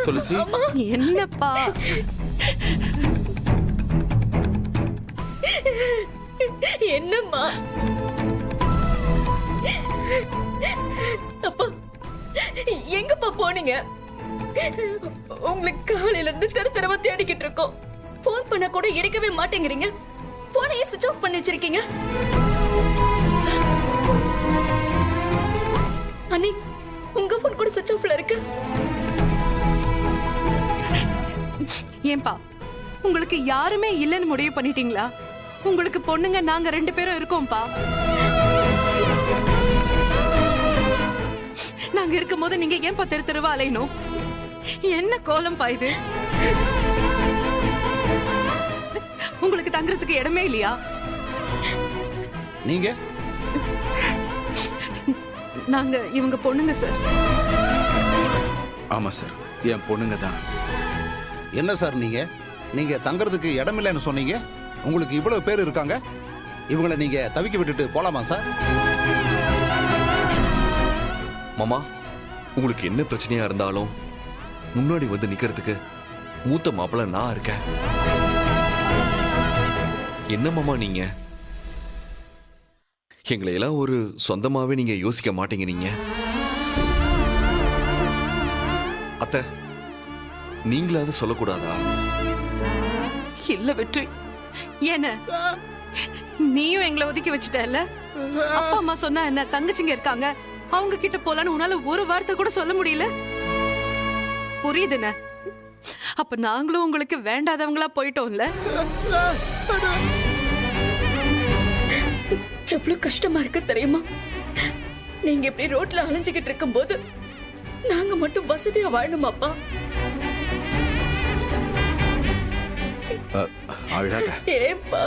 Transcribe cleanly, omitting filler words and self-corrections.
துளசி, என்னப்பா? என்னம்மா? அப்பா, எங்கப்பா போனீங்க? உங்களுக்கு காலையில இருந்து தெரு தெருவா தேடிக்கிட்டு இருக்கோம். போன் பண்ண கூட எடுக்கவே மாட்டேங்கிறீங்க. போனையே சுவிட்ச் ஆஃப் பண்ணி வச்சிருக்கீங்க. அண்ணி, உங்க போன் கூட சுவிட்ச் ஆஃப்ல இருக்கு. ஏன்பா, உங்களுக்கு யாருமே இல்லைன்னு முடிவு பண்ணிட்டீங்களா? உங்களுக்கு பொண்ணுங்க நாங்க 2 பேரும் இருக்கோம்ப்பா. நாங்க இருக்கும் போது நீங்க ஏன்பா தெரு தெருவா அலையணும்? என்ன கோலம் பா இது? உங்களுக்கு தங்குறதுக்கு இடமே இல்லையா? நீங்க? நாங்க இவங்க பொண்ணுங்க சார். ஆமா சார், என் பொண்ணுங்க தான். என்ன சார் நீங்க தங்கறதுக்கு இடம் இல்லைன்னு சொன்னீங்க. உங்களுக்கு இவ்வளவு பேர் இருக்காங்க. இவங்களை நீங்க தவிக்க விட்டுட்டு போலாமா சார்? மாமா, உங்களுக்கு என்ன பிரச்சனையா இருந்தாலும் முன்னாடி வந்து நிக்கிறதுக்கு மூத்த மாப்பிள்ள நான் இருக்கேன். என்ன மாமா நீங்க எங்களை எல்லாம் ஒரு சொந்தமாவே நீங்க யோசிக்க மாட்டேங்கிறீங்க. அத்தை, நீங்களாவது சொல்லக்கூடாதா? இல்ல வெற்றி, ஏன நீயும் எங்களை ஒதுக்கி வச்சுட்டல. அப்பா அம்மா சொன்னா என்ன, தங்கச்சிங்க இருக்காங்க, அவங்க கிட்ட போலான்னு உன்னால ஒரு வார்த்தை கூட சொல்ல முடியல. புரியுதுன? அப்ப நாங்களும் உங்களுக்கு வேண்டாதவங்களா போயிட்டோம்ல. எவ்வளவு கஷ்டமா இருக்கு தெரியுமா? நீங்க இப்படி ரோட்ல அலைஞ்சுகிட்டு இருக்கும் போது நாங்க மட்டும் வசதியா வாழணுமாப்பா? அழாத. ஏப்பா,